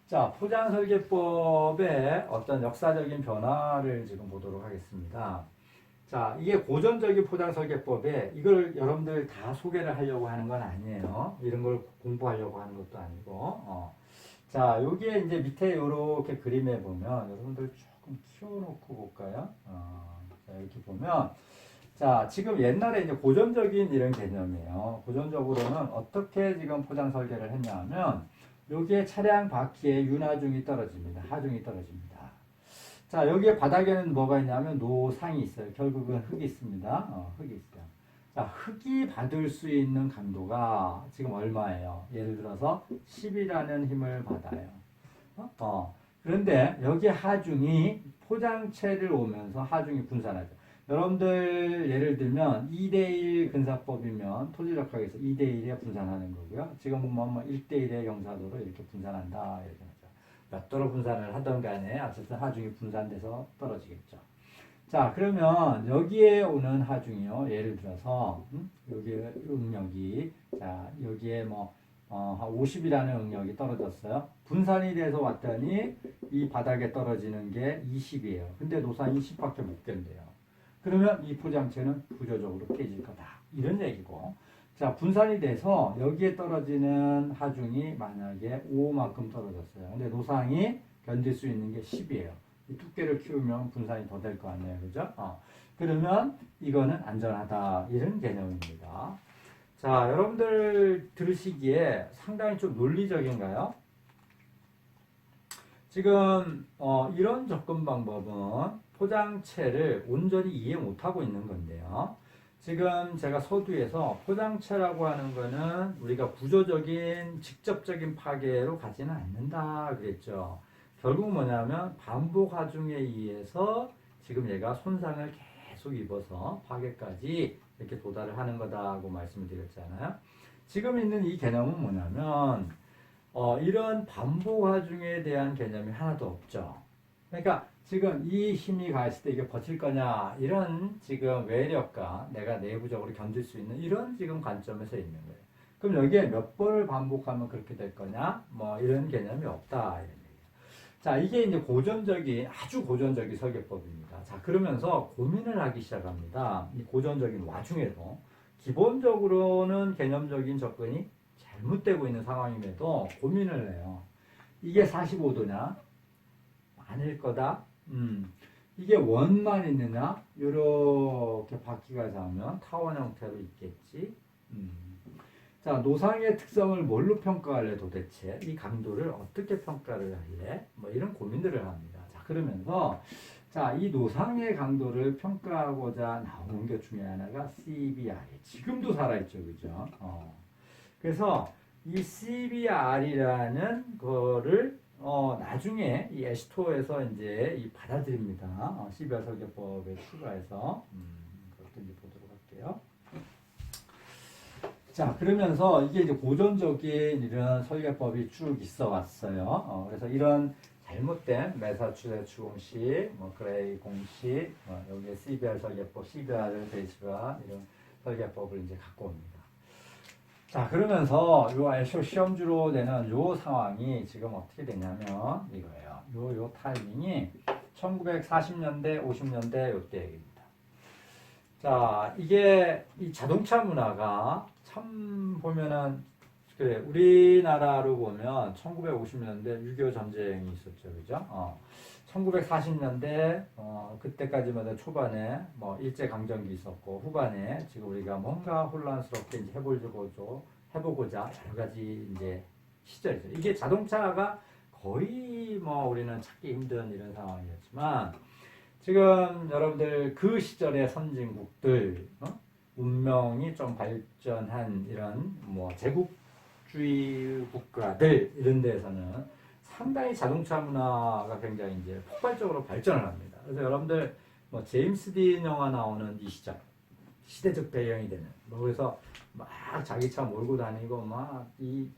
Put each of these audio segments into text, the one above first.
자, 포장설계법의 어떤 역사적인 변화를 지금 보도록 하겠습니다. 자, 이게 고전적인 포장설계법에 이걸 여러분들 다 소개를 하려고 하는 건 아니에요. 이런 걸 공부하려고 하는 것도 아니고. 자, 여기에 이제 밑에 이렇게 그림에 보면 여러분들 조금 키워놓고 볼까요? 자, 이렇게 보면 자, 지금 옛날에 이제 고전적인 이런 개념이에요. 고전적으로는 어떻게 지금 포장 설계를 했냐 하면 여기에 차량 바퀴에 윤하중이 떨어집니다. 하중이 떨어집니다. 자, 여기에 바닥에는 뭐가 있냐면 노상이 있어요. 결국은 흙이 있습니다. 흙이 있어요. 자, 흙이 받을 수 있는 강도가 지금 얼마예요? 예를 들어서 10이라는 힘을 받아요. 그런데 여기 하중이 포장체를 오면서 하중이 분산하죠. 여러분들 예를 들면 2대1 근사법이면 토지력학에서 2대1에 분산하는 거고요. 지금은 뭐 1대1의 경사도로 이렇게 분산한다 이렇게 하죠. 몇 도로 분산을 하던 간에 어쨌든 하중이 분산돼서 떨어지겠죠. 자, 그러면 여기에 오는 하중이요. 예를 들어서 여기에 응력이 자 여기에 뭐 50이라는 응력이 떨어졌어요. 분산이 돼서 왔더니 이 바닥에 떨어지는 게 20이에요. 근데 노상이 10밖에 못 견뎌요. 그러면 이 포장체는 구조적으로 깨질 거다. 이런 얘기고. 자, 분산이 돼서 여기에 떨어지는 하중이 만약에 5만큼 떨어졌어요. 근데 노상이 견딜 수 있는 게 10이에요. 이 두께를 키우면 분산이 더 될 거 아니에요. 그죠? 그러면 이거는 안전하다. 이런 개념입니다. 자, 여러분들 들으시기에 상당히 좀 논리적인가요? 지금 이런 접근 방법은 포장체를 온전히 이해 못하고 있는 건데요. 지금 제가 서두에서 포장체라고 하는 거는 우리가 구조적인 직접적인 파괴로 가지는 않는다 그랬죠. 결국 뭐냐면 반복 하중에 의해서 지금 얘가 손상을 계속 입어서 파괴까지 이렇게 도달을 하는 거다고 말씀을 드렸잖아요. 지금 있는 이 개념은 뭐냐면 이런 반복 하중에 대한 개념이 하나도 없죠. 그러니까 지금 이 힘이 가했을 때 이게 버틸 거냐 이런 지금 외력과 내가 내부적으로 견딜 수 있는 이런 지금 관점에서 있는 거예요. 그럼 여기에 몇 번을 반복하면 그렇게 될 거냐 뭐 이런 개념이 없다 이런 얘기예요. 자, 이게 이제 고전적인 아주 고전적인 설계법입니다. 자, 그러면서 고민을 하기 시작합니다. 이 고전적인 와중에도 기본적으로는 개념적인 접근이 잘못되고 있는 상황임에도 고민을 해요. 이게 45도냐? 아닐 거다. 이게 원만 있느냐? 이렇게 바퀴가 닿으면 타원 형태로 있겠지. 자, 노상의 특성을 뭘로 평가할래 도대체? 이 강도를 어떻게 평가를 할래? 뭐 이런 고민들을 합니다. 자, 그러면서 자, 이 노상의 강도를 평가하고자 나온 것 중에 하나가 CBR. 지금도 살아있죠, 그죠? 그래서 이 CBR이라는 거를 나중에 이 에시토에서 이제 이 받아들입니다. CBR 설계법에 추가해서 그것도 이제 보도록 할게요. 자, 그러면서 이게 이제 고전적인 이런 설계법이 쭉 있어 왔어요. 그래서 이런 잘못된 메사추세츠 공식, 뭐 그레이 공식, 여기에 CBR 설계법, CBR을 베이스로 한 이런 설계법을 이제 갖고 옵니다. 자, 그러면서 요 애쇼 시험주로 되는 요 상황이 지금 어떻게 되냐면 이거예요. 요 타이밍이 1940년대, 50년대 요때 얘기입니다. 자, 이게 이 자동차 문화가 참 보면은 그래, 우리나라로 보면 1950년대 6.25 전쟁이 있었죠. 그죠? 1940년대, 그때까지만 해도 초반에 뭐 일제강점기 있었고, 후반에 지금 우리가 뭔가 혼란스럽게 이제 해보고자 여러 가지 이제 시절이죠. 이게 자동차가 거의 뭐 우리는 찾기 힘든 이런 상황이었지만, 지금 여러분들 그 시절의 선진국들, 문명이 좀 발전한 이런 뭐 제국주의 국가들 이런 데에서는 상당히 자동차 문화가 굉장히 이제 폭발적으로 발전을 합니다. 그래서 여러분들 뭐 제임스 딘 영화 나오는 이 시절 시대적 배경이 되는 뭐 그래서 막 자기 차 몰고 다니고 막 이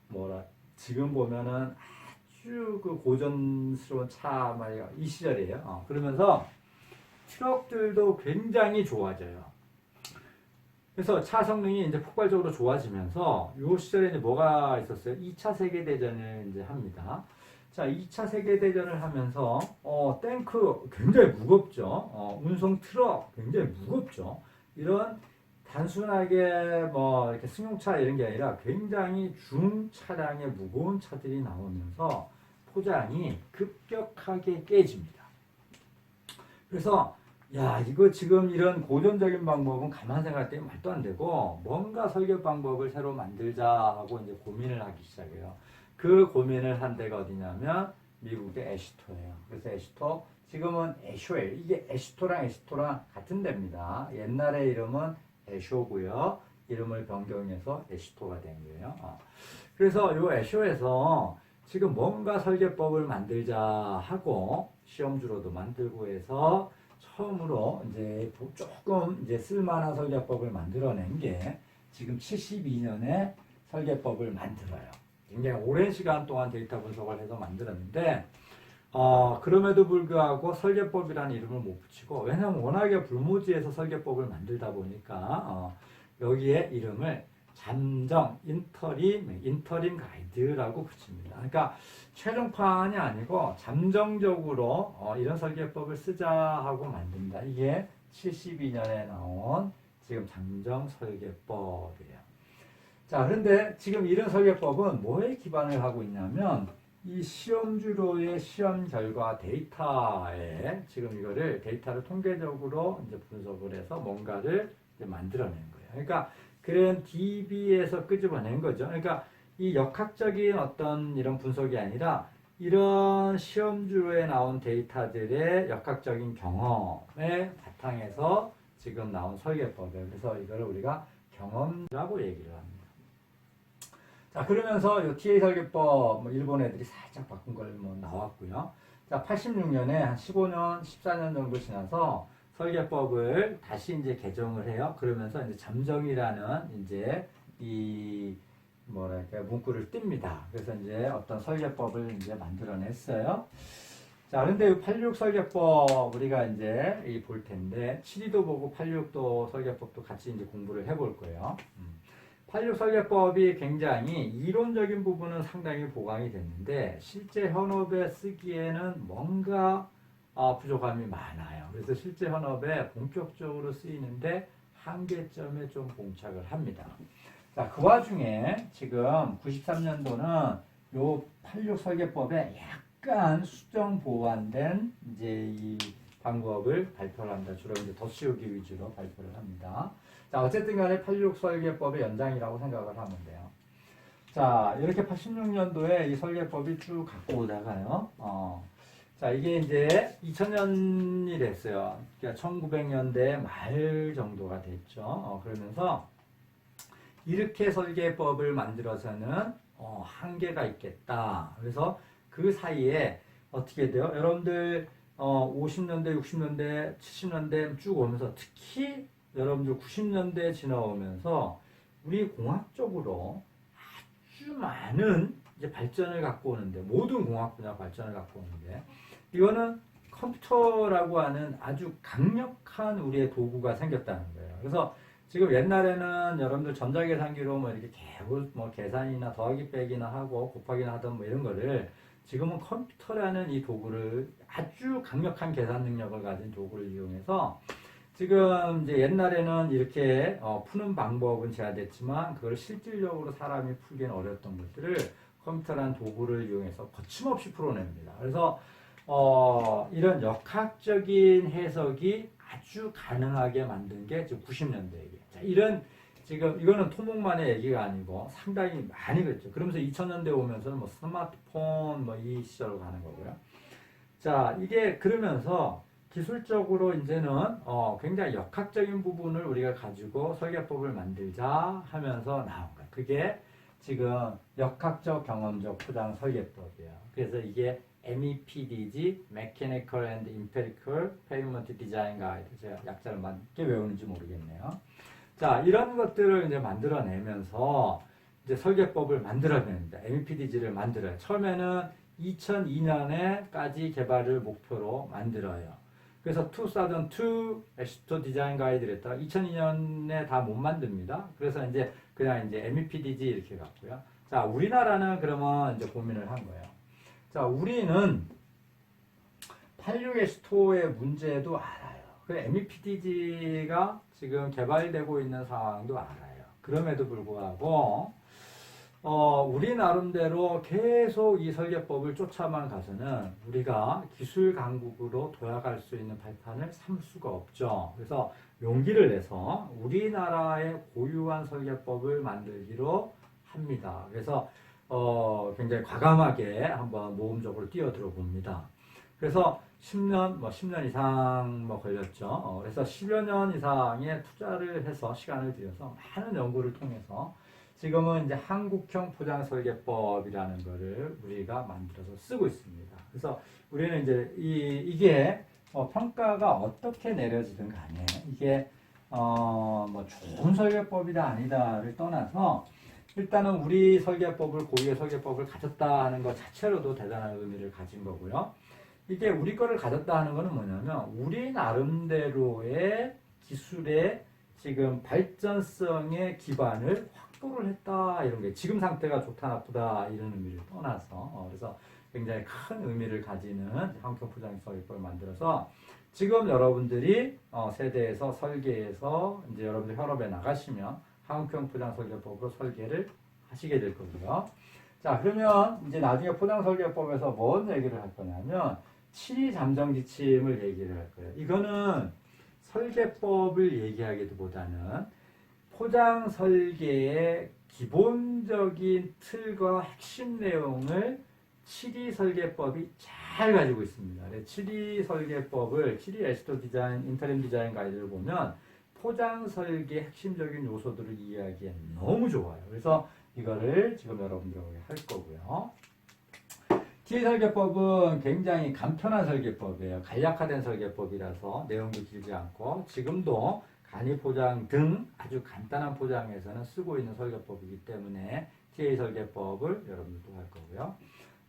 뭐라 지금 보면은 아주 그 고전스러운 차 말이야 이 시절이에요. 그러면서 트럭들도 굉장히 좋아져요. 그래서 차 성능이 이제 폭발적으로 좋아지면서 이 시절에 이제 뭐가 있었어요? 2차 세계대전을 이제 합니다. 자, 2차 세계대전을 하면서 탱크 굉장히 무겁죠. 운송 트럭 굉장히 무겁죠. 이런 단순하게 뭐 이렇게 승용차 이런 게 아니라 굉장히 중차량의 무거운 차들이 나오면서 포장이 급격하게 깨집니다. 그래서 야, 이거 지금 이런 고전적인 방법은 가만 생각할 때 말도 안 되고 뭔가 설계 방법을 새로 만들자 하고 이제 고민을 하기 시작해요. 그 고민을 한 데가 어디냐면 미국의 애시토예요. 그래서 애시토 지금은 애쇼예요. 이게 애시토랑 같은 데입니다. 옛날의 이름은 애쇼고요. 이름을 변경해서 애시토가 된 거예요. 그래서 이 애쇼에서 지금 뭔가 설계법을 만들자 하고 시험주로도 만들고 해서 처음으로 이제 조금 이제 쓸만한 설계법을 만들어낸 게 지금 72년에 설계법을 만들어요. 굉장히 오랜 시간 동안 데이터 분석을 해서 만들었는데 그럼에도 불구하고 설계법이라는 이름을 못 붙이고 왜냐하면 워낙에 불모지에서 설계법을 만들다 보니까 여기에 이름을 잠정 인터림 가이드라고 붙입니다. 그러니까 최종판이 아니고 잠정적으로 이런 설계법을 쓰자 하고 만든다. 이게 72년에 나온 지금 잠정 설계법이에요. 자, 그런데 지금 이런 설계법은 뭐에 기반을 하고 있냐면 이 시험주로의 시험 결과 데이터에 지금 이거를 데이터를 통계적으로 이제 분석을 해서 뭔가를 이제 만들어낸 거예요. 그러니까 그런 DB에서 끄집어낸 거죠. 그러니까 이 역학적인 어떤 이런 분석이 아니라 이런 시험주에 나온 데이터들의 역학적인 경험에 바탕에서 지금 나온 설계법이에요. 그래서 이거를 우리가 경험이라고 얘기를 합니다. 자, 그러면서 이 TA 설계법 뭐 일본 애들이 살짝 바꾼 걸 뭐 나왔고요. 자, 86년에 한 15년, 14년 정도 지나서 설계법을 다시 이제 개정을 해요. 그러면서 이제 잠정이라는 이제 이 뭐랄까 문구를 띱니다. 그래서 이제 어떤 설계법을 이제 만들어냈어요. 자, 그런데 86 설계법 우리가 이제 볼 텐데 72도 보고 86도 설계법도 같이 이제 공부를 해볼 거예요. 86 설계법이 굉장히 이론적인 부분은 상당히 보강이 됐는데 실제 현업에 쓰기에는 뭔가 부족함이 많아요. 그래서 실제 현업에 본격적으로 쓰이는데 한계점에 좀 봉착을 합니다. 자, 그 와중에 지금 93년도는 요 86 설계법에 약간 수정 보완된 이제 이 방법을 발표를 합니다. 주로 이제 덧씌우기 위주로 발표를 합니다. 자, 어쨌든 간에 86 설계법의 연장이라고 생각을 하면 돼요. 자, 이렇게 86년도에 이 설계법이 쭉 갖고 오다가요. 자, 이게 이제 2000년이 됐어요. 그러니까 1900년대 말 정도가 됐죠. 그러면서 이렇게 설계법을 만들어서는 한계가 있겠다. 그래서 그 사이에 어떻게 돼요? 여러분들 50년대, 60년대, 70년대 쭉 오면서 특히 여러분들 90년대 지나오면서 우리 공학적으로 아주 많은 이제 발전을 갖고 오는데 모든 공학 분야 발전을 갖고 오는데 이거는 컴퓨터라고 하는 아주 강력한 우리의 도구가 생겼다는 거예요. 그래서 지금 옛날에는 여러분들 전자계산기로 뭐 이렇게 뭐 계산이나 더하기 빼기나 하고 곱하기나 하던 뭐 이런 거를 지금은 컴퓨터라는 이 도구를 아주 강력한 계산 능력을 가진 도구를 이용해서 지금 이제 옛날에는 이렇게 푸는 방법은 제한됐지만 그걸 실질적으로 사람이 풀기는 어려웠던 것들을 컴퓨터라는 도구를 이용해서 거침없이 풀어냅니다. 그래서 이런 역학적인 해석이 아주 가능하게 만든 게 지금 90년대예요. 자, 이런 지금 이거는 토목만의 얘기가 아니고 상당히 많이 그랬죠. 그러면서 2000년대 오면서는 뭐 스마트폰 뭐 이 시절로 가는 거고요. 자, 이게 그러면서 기술적으로 이제는 굉장히 역학적인 부분을 우리가 가지고 설계법을 만들자 하면서 나온 거예요. 그게 지금 역학적 경험적 포장 설계법이에요. 그래서 이게 MEPDG, Mechanical and Empirical Pavement Design Guide. 제가 약자를 맞게 외우는지 모르겠네요. 자, 이런 것들을 이제 만들어내면서 이제 설계법을 만들어냅니다. MEPDG를 만들어요. 처음에는 2002년에까지 개발을 목표로 만들어요. 그래서 2002 애시토 디자인 가이드를 했다가 2002년에 다 못 만듭니다. 그래서 이제 그냥 이제 MEPDG 이렇게 갔고요. 자, 우리나라는 그러면 이제 고민을 한 거예요. 자, 우리는 86 H2O의 문제도 알아요. 그 MEPDG가 지금 개발되고 있는 상황도 알아요. 그럼에도 불구하고 우리 나름대로 계속 이 설계법을 쫓아만 가서는 우리가 기술 강국으로 도약할 수 있는 발판을 삼을 수가 없죠. 그래서 용기를 내서 우리나라의 고유한 설계법을 만들기로 합니다. 그래서 굉장히 과감하게 한번 모험적으로 뛰어들어 봅니다. 그래서 10년 이상 걸렸죠. 그래서 10여 년 이상의 투자를 해서 시간을 들여서 많은 연구를 통해서 지금은 이제 한국형 포장 설계법이라는 거를 우리가 만들어서 쓰고 있습니다. 그래서 우리는 이제 이게 평가가 어떻게 내려지든 간에 이게 뭐 좋은 설계법이다 아니다를 떠나서 일단은 우리 설계법을 고유의 설계법을 가졌다 하는 것 자체로도 대단한 의미를 가진 거고요. 이게 우리 거를 가졌다 하는 거는 뭐냐면 우리 나름대로의 기술의 지금 발전성의 기반을 확보를 했다 이런 게 지금 상태가 좋다 나쁘다 이런 의미를 떠나서 그래서 굉장히 큰 의미를 가지는 한국형 포장 설계법을 만들어서 지금 여러분들이 세대에서 설계해서 이제 여러분들 현업에 나가시면 한국형 포장 설계법으로 설계를 하시게 될 거고요. 자, 그러면 이제 나중에 포장 설계법에서 뭔 얘기를 할 거냐면 7위 잠정 지침을 얘기를 할 거예요. 이거는 설계법을 얘기하기보다는 포장 설계의 기본적인 틀과 핵심 내용을 7위 설계법이 잘 가지고 있습니다. 7위 설계법을 7위 에스토 디자인, 인터림 디자인 가이드를 보면 포장 설계 핵심적인 요소들을 이해하기에 너무 좋아요. 그래서 이거를 지금 여러분들에게 할 거고요. TA 설계법은 굉장히 간편한 설계법이에요. 간략화된 설계법이라서 내용도 길지 않고 지금도 간이 포장 등 아주 간단한 포장에서는 쓰고 있는 설계법이기 때문에 TA 설계법을 여러분들도 할 거고요.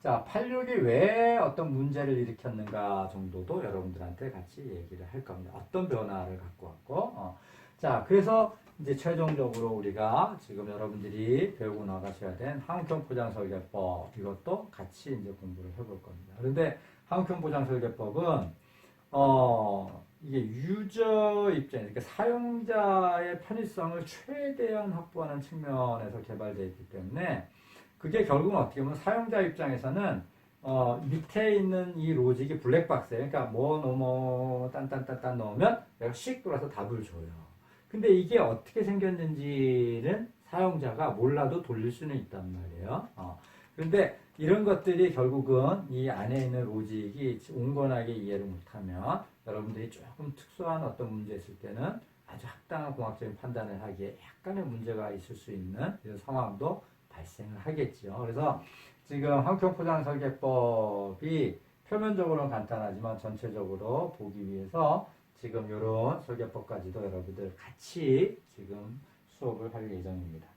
자, 86이 왜 어떤 문제를 일으켰는가 정도도 여러분들한테 같이 얘기를 할 겁니다. 어떤 변화를 갖고 왔고, 자, 그래서 이제 최종적으로 우리가 지금 여러분들이 배우고 나가셔야 된 한국형 포장 설계법 이것도 같이 이제 공부를 해볼 겁니다. 그런데 한국형 포장 설계법은 이게 유저 입장, 그러니까 사용자의 편의성을 최대한 확보하는 측면에서 개발되어 있기 때문에 그게 결국은 어떻게 보면 사용자 입장에서는 밑에 있는 이 로직이 블랙박스예요. 그러니까 뭐 딴딴딴딴 넣으면 내가 씩 돌아서 답을 줘요. 근데 이게 어떻게 생겼는지는 사용자가 몰라도 돌릴 수는 있단 말이에요. 그런데 이런 것들이 결국은 이 안에 있는 로직이 온건하게 이해를 못하면 여러분들이 조금 특수한 어떤 문제 있을 때는 아주 합당한 공학적인 판단을 하기에 약간의 문제가 있을 수 있는 이런 상황도 발생을 하겠죠. 그래서 지금 한국형 포장 설계법이 표면적으로는 간단하지만 전체적으로 보기 위해서 지금 이런 설계법까지도 여러분들 같이 지금 수업을 할 예정입니다.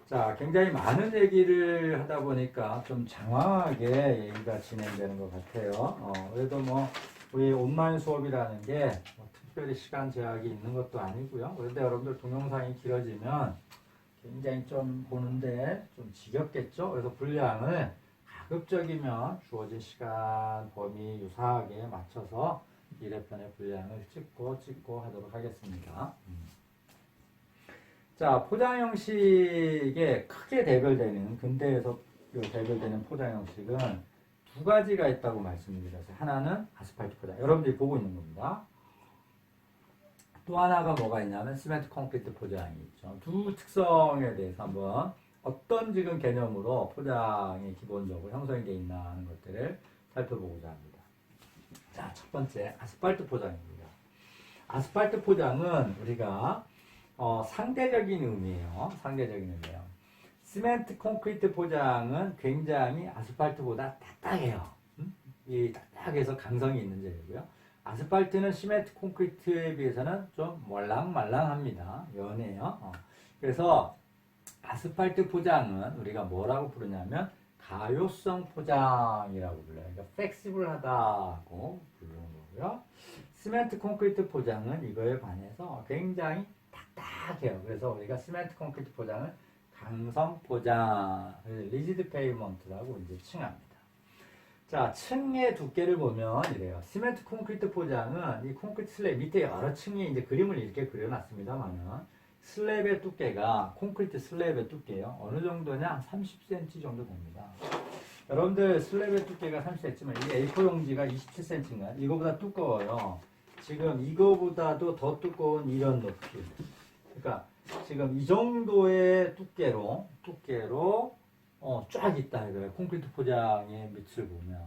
자, 굉장히 많은 얘기를 하다 보니까 좀 장황하게 얘기가 진행되는 것 같아요. 그래도 뭐 우리 온라인 수업이라는 게 뭐 특별히 시간 제약이 있는 것도 아니고요. 그런데 여러분들 동영상이 길어지면 굉장히 좀 보는데 좀 지겹겠죠. 그래서 분량을 가급적이면 주어진 시간 범위 유사하게 맞춰서 1회편의 분량을 찍고 하도록 하겠습니다. 자, 포장 형식에 크게 대별되는 근대에서 대별되는 포장 형식은 두 가지가 있다고 말씀드렸어요. 하나는 아스팔트 포장. 여러분들이 보고 있는 겁니다. 또 하나가 뭐가 있냐면 시멘트 콘크리트 포장이 있죠. 두 특성에 대해서 한번 어떤 지금 개념으로 포장이 기본적으로 형성이 되어 있나 하는 것들을 살펴보고자 합니다. 자, 첫 번째 아스팔트 포장입니다. 아스팔트 포장은 우리가 상대적인 의미예요. 상대적인 의미예요. 시멘트 콘크리트 포장은 굉장히 아스팔트보다 딱딱해요. 이 딱딱해서 강성이 있는 재료고요. 아스팔트는 시멘트 콘크리트에 비해서는 좀 말랑말랑합니다. 연해요. 그래서 아스팔트 포장은 우리가 뭐라고 부르냐면 가요성 포장이라고 불러요. 그러니까 플렉시블하다고 부르는 거고요. 시멘트 콘크리트 포장은 이거에 반해서 굉장히 딱딱해요. 그래서 우리가 시멘트 콘크리트 포장을 강성 포장, 리지드 페이먼트라고 이제 칭합니다. 자, 층의 두께를 보면 이래요. 시멘트 콘크리트 포장은 이 콘크리트 슬랩 밑에 여러 층이 이제 그림을 이렇게 그려놨습니다만은 슬랩의 두께가 콘크리트 슬랩의 두께요. 어느 정도냐? 30cm 정도 됩니다. 여러분들 슬랩의 두께가 30cm면 이 A4 용지가 27cm인가요? 이거보다 두꺼워요. 지금 이거보다도 더 두꺼운 이런 높이. 그러니까 지금 이 정도의 두께로 쫙 있다 이거예요. 콘크리트 포장의 밑을 보면.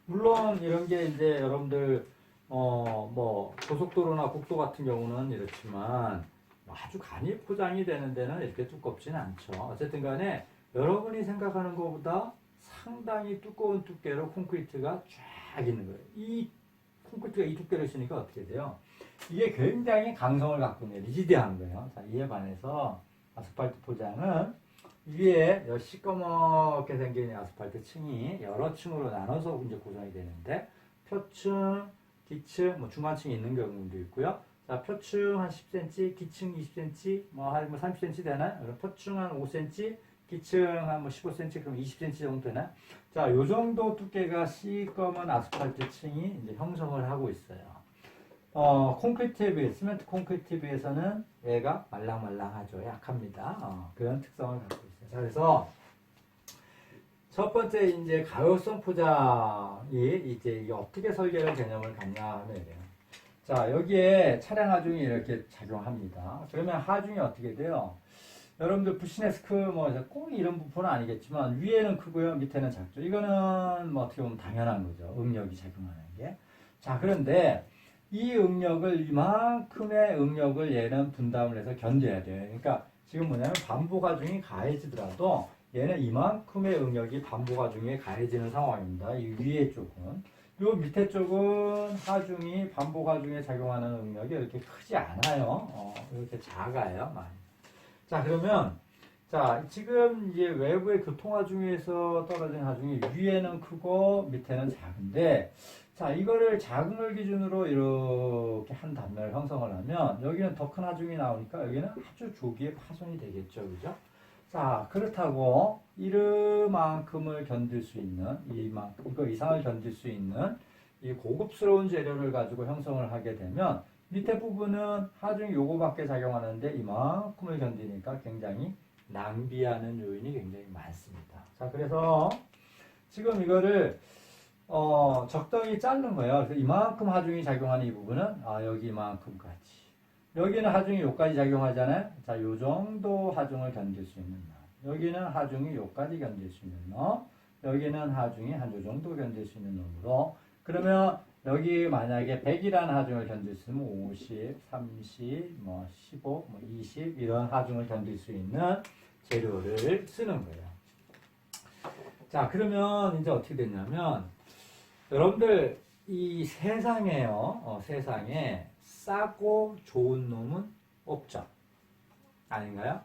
물론 이런 게 이제 여러분들 뭐 고속도로나 국도 같은 경우는 이렇지만 아주 간이 포장이 되는 데는 이렇게 두껍지는 않죠. 어쨌든 간에 여러분이 생각하는 것보다 상당히 두꺼운 두께로 콘크리트가 쫙 있는 거예요. 이 콘크리트가 이 두께로 있으니까 어떻게 돼요? 이게 굉장히 강성을 갖고 있는 리지드한 거예요. 자, 이에 반해서 아스팔트 포장은 위에 시꺼멓게 생긴 아스팔트 층이 여러 층으로 나눠서 이제 구성이 되는데 표층, 기층, 뭐 중간층이 있는 경우도 있고요. 자, 표층 한 10cm, 기층 20cm, 한 30cm 되나? 표층 한 5cm, 기층 한 15cm, 그럼 20cm 정도 되나? 자, 요 정도 두께가 시꺼먼 아스팔트 층이 이제 형성을 하고 있어요. 콘크리트에 비해, 시멘트 콘크리트에 비해서는 얘가 말랑말랑하죠. 약합니다. 그런 특성을 갖고 있어요. 자, 그래서 첫 번째 이제 가효성 포장이 이제 어떻게 설계를 개념을 갖냐 하면 이래요. 자, 여기에 차량 하중이 이렇게 작용합니다. 그러면 하중이 어떻게 돼요? 여러분들 부시네스크 꼭 이런 부분은 아니겠지만 위에는 크고요, 밑에는 작죠. 이거는 뭐 어떻게 보면 당연한 거죠. 응력이 작용하는 게. 자, 그런데 이 응력을 이만큼의 응력을 얘는 분담을 해서 견뎌야 돼요. 그러니까 지금 뭐냐면 반복 하중이 가해지더라도 얘는 이만큼의 응력이 반복 하중에 가해지는 상황입니다. 이 위에 쪽은. 요 밑에 쪽은 하중이 반복 하중에 작용하는 응력이 이렇게 크지 않아요. 이렇게 작아요, 많이. 자, 그러면 자, 지금 이제 외부의 교통 하중에서 떨어진 하중이 위에는 크고 밑에는 작은데, 자, 이거를 작은 걸 기준으로 이렇게 한 단면을 형성을 하면 여기는 더 큰 하중이 나오니까 여기는 아주 조기에 파손이 되겠죠, 그죠? 자, 그렇다고 이만큼을 견딜 수 있는 이거 이상을 견딜 수 있는 이 고급스러운 재료를 가지고 형성을 하게 되면 밑에 부분은 하중이 요거밖에 작용하는데 이만큼을 견디니까 굉장히 낭비하는 요인이 굉장히 많습니다. 자, 그래서 지금 이거를 적당히 자른 거예요. 그래서 이만큼 하중이 작용하는 이 부분은 여기 이만큼까지. 여기는 하중이 요까지 작용하잖아요. 자, 요 정도 하중을 견딜 수 있는 놈. 여기는 하중이 요까지 견딜 수 있는 놈. 여기는 하중이 한 요 정도 견딜 수 있는 놈으로. 그러면 여기 만약에 100이라는 하중을 견딜 수 있으면 50, 30, 15, 20 이런 하중을 견딜 수 있는 재료를 쓰는 거예요. 자, 그러면 이제 어떻게 됐냐면 여러분들 이 세상에요. 세상에 싸고 좋은 놈은 없죠. 아닌가요?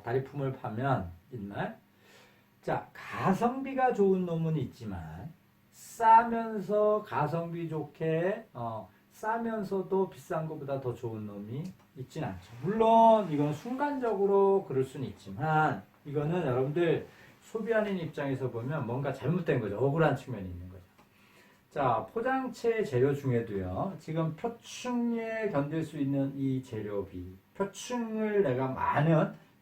다리품을 파면 있나요? 자, 가성비가 좋은 놈은 있지만 싸면서 가성비 좋게 싸면서도 비싼 것보다 더 좋은 놈이 있진 않죠. 물론 이건 순간적으로 그럴 수는 있지만 이거는 여러분들 소비하는 입장에서 보면 뭔가 잘못된 거죠. 억울한 측면이 있는 거죠. 자, 포장체 재료 중에도요. 지금 표층에 견딜 수 있는 이 재료비, 표층을 내가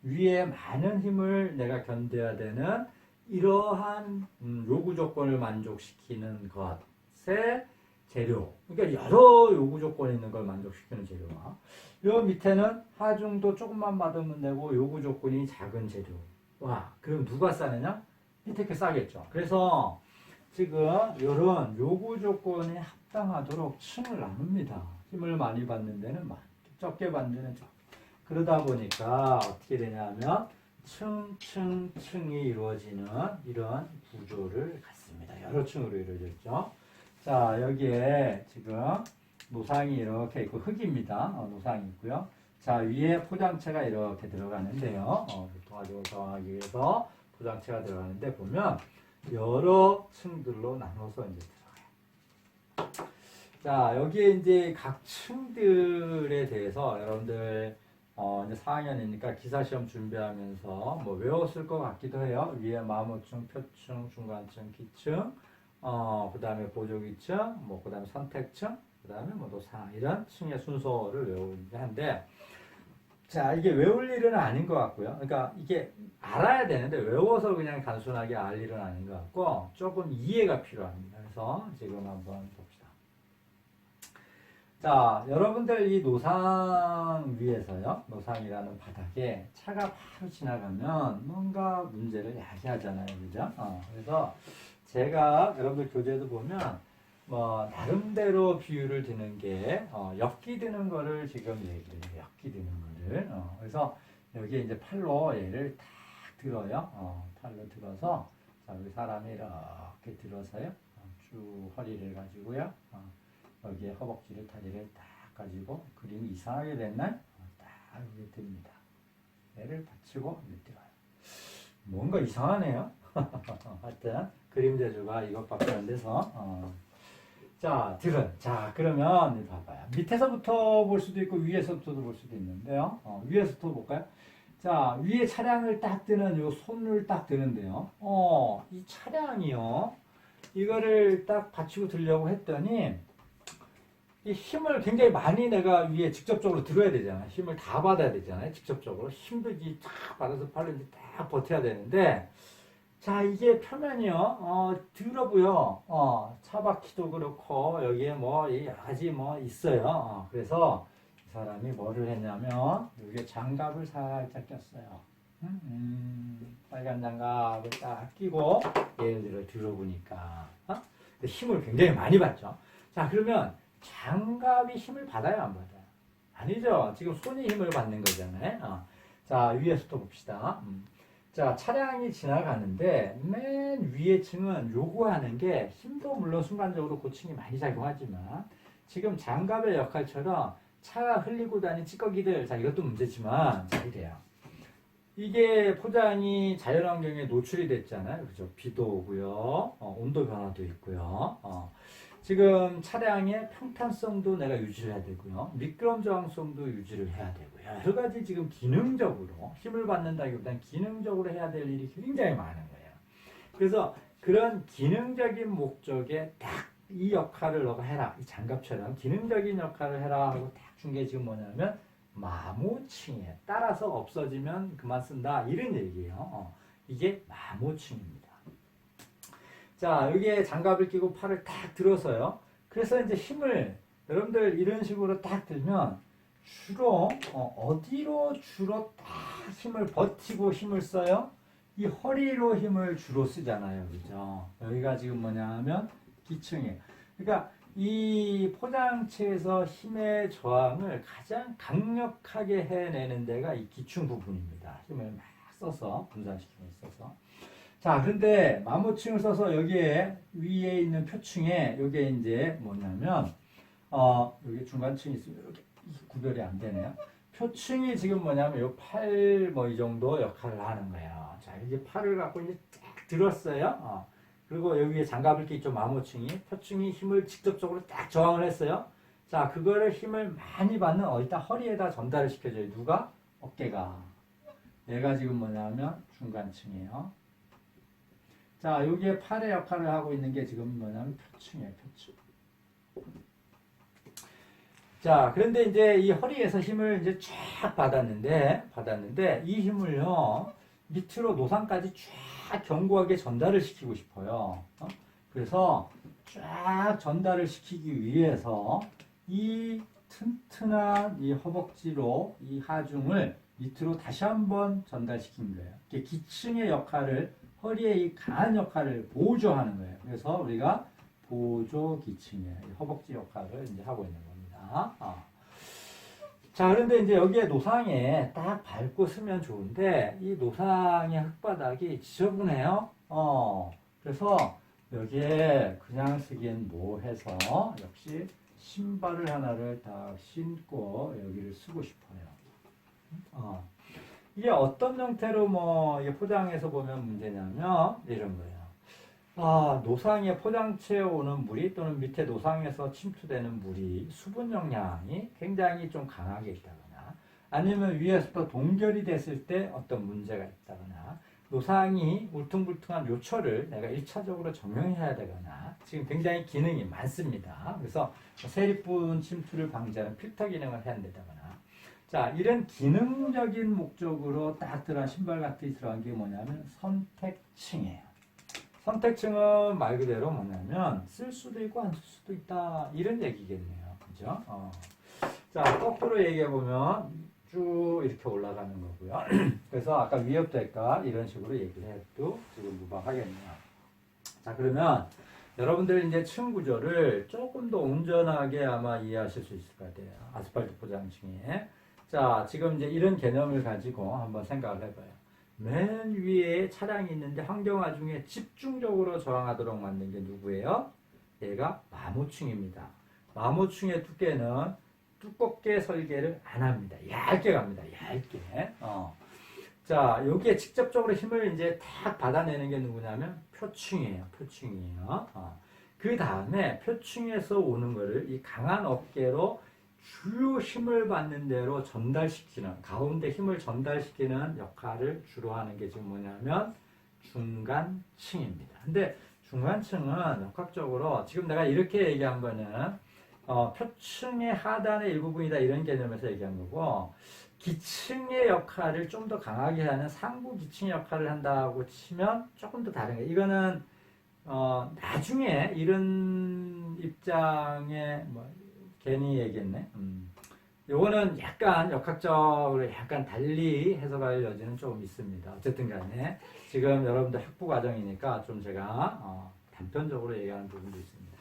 위에 많은 힘을 내가 견뎌야 되는 이러한 요구 조건을 만족시키는 것의 재료. 그러니까 여러 요구 조건이 있는 걸 만족시키는 재료와 요 밑에는 하중도 조금만 받으면 되고 요구 조건이 작은 재료. 와, 그럼 누가 싸느냐? 밑에 게 싸겠죠. 그래서 지금 이런 요구 조건이 합당하도록 층을 나눕니다. 힘을 많이 받는 데는 많이, 적게 받는 데는 적게. 그러다 보니까 어떻게 되냐면 층이 이루어지는 이런 구조를 갖습니다. 여러 층으로 이루어졌죠. 자, 여기에 지금 노상이 이렇게 있고 흙입니다. 노상이 있고요. 자, 위에 포장체가 이렇게 들어가는데요. 교통하중을 저항하기 위해서 포장체가 들어가는데 보면 여러 층들로 나눠서 이제 들어가요. 자, 여기에 이제 각 층들에 대해서 여러분들 이제 4학년이니까 기사시험 준비하면서 뭐 외웠을 것 같기도 해요. 위에 마모층, 표층, 중간층, 기층, 그 다음에 보조기층, 뭐, 그 다음에 선택층, 그 다음에 뭐 노상, 이런 층의 순서를 외우게 한데, 자, 이게 외울 일은 아닌 것 같고요. 그러니까 이게 알아야 되는데 외워서 그냥 단순하게 알 일은 아닌 것 같고, 조금 이해가 필요합니다. 그래서 지금 한번 봅시다. 자, 여러분들 이 노상 위에서요, 노상이라는 바닥에 차가 바로 지나가면 뭔가 문제를 야기하잖아요. 그죠? 그래서 제가 여러분들 교재도 보면, 뭐, 나름대로 비유를 드는 게, 엮기 드는 거를 지금 얘기를 해요. 엮기 드는 거를. 그래서 여기에 이제 팔로 얘를 딱 들어요. 팔로 들어서, 자, 여기 사람이 이렇게 들어서요. 쭉 허리를 가지고요. 여기에 허벅지를 다리를 딱 가지고 그림이 이상하게 된 날 딱 여기 듭니다. 얘를 받치고 들어요. 뭔가 이상하네요. 하여튼 그림 재주가 이것밖에 안 돼서 자 들은 자 그러면 봐봐요. 밑에서부터 볼 수도 있고 위에서부터도 볼 수도 있는데요. 위에서부터 볼까요? 자 위에 차량을 딱 드는 요 손을 딱 드는데요. 이 차량이요. 이거를 딱 받치고 들려고 했더니 이 힘을 굉장히 많이 내가 위에 직접적으로 들어야 되잖아요. 힘을 다 받아야 되잖아요. 직접적으로. 힘도 딱 받아서 팔로 이제 딱 버텨야 되는데, 자, 이게 표면이요. 더러고요. 차바퀴도 그렇고, 여기에 뭐, 여러 가지 뭐 있어요. 그래서 이 사람이 뭐를 했냐면, 여기에 장갑을 살짝 꼈어요. 빨간 장갑을 딱 끼고, 예를 들어 들어보니까, 힘을 굉장히 많이 받죠. 자, 그러면, 장갑이 힘을 받아요, 안 받아요? 아니죠. 지금 손이 힘을 받는 거잖아요. 자, 위에서 또 봅시다. 자, 차량이 지나가는데 맨 위에 층은 요구하는 게 힘도 물론 순간적으로 그 층이 많이 작용하지만 지금 장갑의 역할처럼 차가 흘리고 다니는 찌꺼기들, 자, 이것도 문제지만, 자, 이래요. 이게 포장이 자연환경에 노출이 됐잖아요. 그죠? 비도 오고요. 온도 변화도 있고요. 지금 차량의 평탄성도 내가 유지를 해야 되고요. 미끄럼 저항성도 유지를 해야 되고요. 여러 가지 지금 기능적으로 힘을 받는다기보다는 기능적으로 해야 될 일이 굉장히 많은 거예요. 그래서 그런 기능적인 목적에 딱 이 역할을 너가 해라. 이 장갑처럼 기능적인 역할을 해라 하고 딱 준 게 지금 뭐냐면 마모층이에요. 따라서 없어지면 그만 쓴다. 이런 얘기예요. 이게 마모층입니다. 자, 여기에 장갑을 끼고 팔을 딱 들어서요. 그래서 이제 힘을 여러분들 이런 식으로 딱 들면 주로 어디로 주로 딱 힘을 버티고 힘을 써요? 이 허리로 힘을 주로 쓰잖아요. 그죠? 여기가 지금 뭐냐면 기층이에요. 그러니까 이 포장체에서 힘의 저항을 가장 강력하게 해내는 데가 이 기충 부분입니다. 힘을 막 써서 분산시키고 있어서. 자, 그런데 마모층을 써서 여기에 위에 있는 표층에 여기에 이제 뭐냐면 여기 중간층이 있으면 이렇게 구별이 안 되네요. 표층이 지금 뭐냐면 요 팔 뭐 이 정도 역할을 하는 거예요. 자, 이제 팔을 갖고 이제 딱 들었어요. 그리고 여기에 장갑을 끼죠. 마모층이 표층이 힘을 직접적으로 딱 저항을 했어요. 자, 그거를 힘을 많이 받는 어디다 허리에다 전달을 시켜줘요. 누가? 어깨가. 얘가 지금 뭐냐면 중간층이에요. 자, 여기에 팔의 역할을 하고 있는 게 지금 뭐냐면 표층이에요, 표층. 자, 그런데 이제 이 허리에서 힘을 이제 쫙 받았는데, 이 힘을요, 밑으로 노상까지 쫙 견고하게 전달을 시키고 싶어요. 그래서 쫙 전달을 시키기 위해서 이 튼튼한 이 허벅지로 이 하중을 밑으로 다시 한번 전달시킨 거예요. 이게 기층의 역할을 허리의 이 강한 역할을 보조하는 거예요. 그래서 우리가 보조 기층이에요. 허벅지 역할을 이제 하고 있는 겁니다. 자, 그런데 이제 여기에 노상에 딱 밟고 쓰면 좋은데 이 노상의 흙바닥이 지저분해요. 그래서 여기에 그냥 쓰기엔 뭐해서 역시 신발을 하나를 딱 신고 여기를 쓰고 싶어요. 이게 어떤 형태로 뭐 포장해서 보면 문제냐면 이런 거예요. 노상에 포장체에 오는 물이 또는 밑에 노상에서 침투되는 물이 수분 영향이 굉장히 좀 강하게 있다거나 아니면 위에서부터 동결이 됐을 때 어떤 문제가 있다거나 노상이 울퉁불퉁한 요철을 내가 1차적으로 정형해야 되거나 지금 굉장히 기능이 많습니다. 그래서 세리분 침투를 방지하는 필터 기능을 해야 된다거나 자, 이런 기능적인 목적으로 딱 들어간 신발 같은 들어간 게 뭐냐면 선택층이에요. 선택층은 말 그대로 뭐냐면 쓸 수도 있고 안 쓸 수도 있다 이런 얘기겠네요. 그죠? 자, 거꾸로 얘기해 보면 쭉 이렇게 올라가는 거고요. 그래서 아까 위협 대가 이런 식으로 얘기를 해도 지금 무방하겠네요. 자, 그러면 여러분들 이제 층 구조를 조금 더 온전하게 아마 이해하실 수 있을 것 같아요. 아스팔트 포장층에. 자, 지금 이제 이런 개념을 가지고 한번 생각을 해봐요. 맨 위에 차량이 있는데 환경화 중에 집중적으로 저항하도록 만든 게 누구예요? 얘가 마모층입니다. 마모층의 두께는 두껍게 설계를 안 합니다. 얇게 갑니다. 얇게. 자, 여기에 직접적으로 힘을 이제 탁 받아내는 게 누구냐면 표층이에요. 표층이에요. 그 다음에 표층에서 오는 거를 이 강한 어깨로 주요 힘을 받는 대로 전달시키는, 가운데 힘을 전달시키는 역할을 주로 하는 게 지금 뭐냐면 중간층입니다. 근데 중간층은 역학적으로 지금 내가 이렇게 얘기한 거는 표층의 하단의 일부분이다 이런 개념에서 얘기한 거고 기층의 역할을 좀 더 강하게 하는 상부 기층의 역할을 한다고 치면 조금 더 다른 거예요. 이거는 나중에 이런 입장에 뭐 괜히 얘기했네. 요거는 약간 역학적으로 약간 달리 해석할 여지는 조금 있습니다. 어쨌든 간에 지금 여러분들 학부 과정이니까 좀 제가 단편적으로 얘기하는 부분도 있습니다.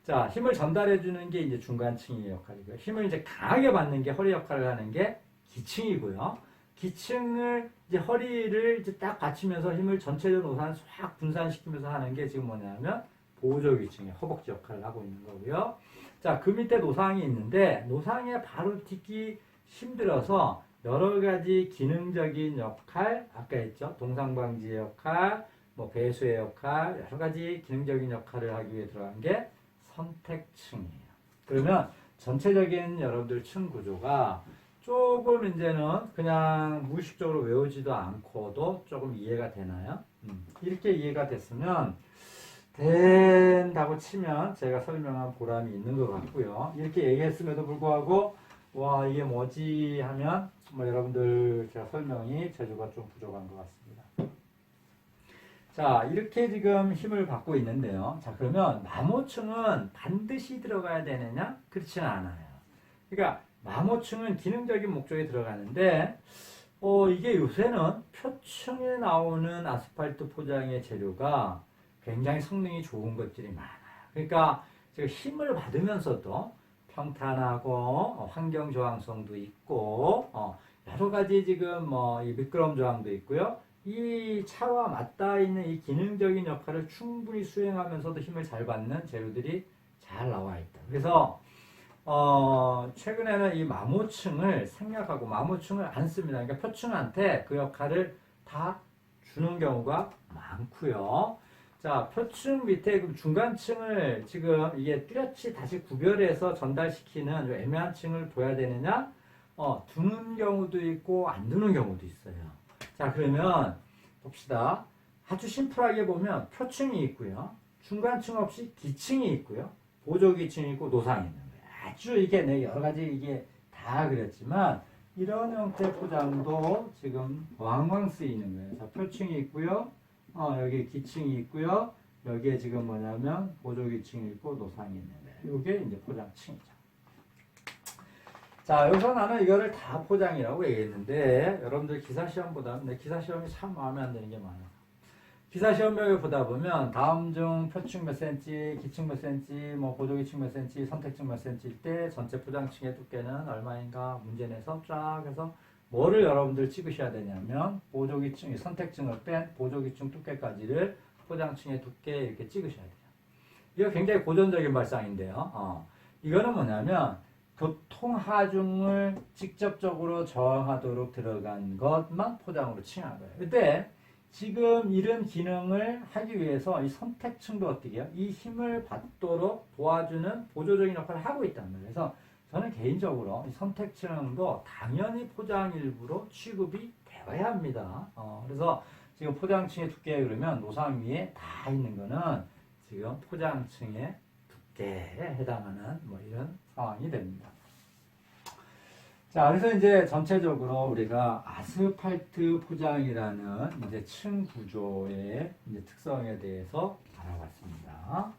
자, 힘을 전달해 주는 게 이제 중간층의 역할이고요. 힘을 이제 강하게 받는 게 허리 역할을 하는 게 기층이고요. 기층을 이제 허리를 이제 딱 받치면서 힘을 전체적으로 확 분산시키면서 하는 게 지금 뭐냐면 보조기층의 허벅지 역할을 하고 있는 거고요. 자, 그 밑에 노상이 있는데 노상에 바로 딛기 힘들어서 여러 가지 기능적인 역할, 아까 했죠. 동상방지의 역할, 뭐 배수의 역할, 여러 가지 기능적인 역할을 하기 위해 들어간 게 선택층이에요. 그러면 전체적인 여러분들 층 구조가 조금 이제는 그냥 무의식적으로 외우지도 않고도 조금 이해가 되나요? 이렇게 이해가 됐으면 된다고 치면 제가 설명한 보람이 있는 것 같고요. 이렇게 얘기했음에도 불구하고 와 이게 뭐지 하면 뭐 여러분들 제가 설명이 재주가 좀 부족한 것 같습니다. 자, 이렇게 지금 힘을 받고 있는데요. 자, 그러면 마모층은 반드시 들어가야 되느냐? 그렇지는 않아요. 그러니까 마모층은 기능적인 목적에 들어가는데 이게 요새는 표층에 나오는 아스팔트 포장의 재료가 굉장히 성능이 좋은 것들이 많아요. 그러니까 지금 힘을 받으면서도 평탄하고 환경 저항성도 있고 여러 가지 지금 이 미끄럼 저항도 있고요. 이 차와 맞닿아 있는 이 기능적인 역할을 충분히 수행하면서도 힘을 잘 받는 재료들이 잘 나와 있다. 그래서 최근에는 이 마모층을 생략하고 마모층을 안 씁니다. 그러니까 표층한테 그 역할을 다 주는 경우가 많고요. 자, 표층 밑에 그 중간층을 지금 이게 뚜렷이 다시 구별해서 전달시키는 애매한 층을 둬야 되느냐? 두는 경우도 있고 안 두는 경우도 있어요. 자, 그러면 봅시다. 아주 심플하게 보면 표층이 있고요. 중간층 없이 기층이 있고요. 보조기층이 있고 노상이 있는 거예요. 아주 이게 여러 가지 이게 다 그랬지만 이런 형태의 포장도 지금 왕왕 쓰이는 거예요. 자, 표층이 있고요. 여기 기층이 있고요. 여기에 지금 뭐냐면 보조기층이 있고 노상이 있는 거예요. 이게 이제 포장층이죠. 자, 여기서 나는 이거를 다 포장이라고 얘기했는데 여러분들 기사시험보다 기사시험이 참 마음에 안 드는 게 많아요. 기사시험을 보다 보면 다음 중 표층 몇 센치, 기층 몇 센치, 뭐 보조기층 몇 센치, 선택층 몇 센치일 때 전체 포장층의 두께는 얼마인가 문제 내서 쫙 해서 뭐를 여러분들 찍으셔야 되냐면 보조기층, 선택층을 뺀 보조기층 두께까지를 포장층의 두께 이렇게 찍으셔야 돼요. 이거 굉장히 고전적인 발상인데요. 이거는 뭐냐면 교통하중을 직접적으로 저항하도록 들어간 것만 포장으로 칭한 거예요. 근데 지금 이런 기능을 하기 위해서 이 선택층도 어떻게 해요? 이 힘을 받도록 도와주는 보조적인 역할을 하고 있단 말이에요. 그래서 저는 개인적으로 이 선택층도 당연히 포장 일부로 취급이 되어야 합니다. 그래서 지금 포장층의 두께 그러면 노상 위에 다 있는 거는 지금 포장층의 두께에 해당하는 뭐 이런 상황이 됩니다. 자, 그래서 이제 전체적으로 우리가 아스팔트 포장이라는 이제 층 구조의 이제 특성에 대해서 알아봤습니다.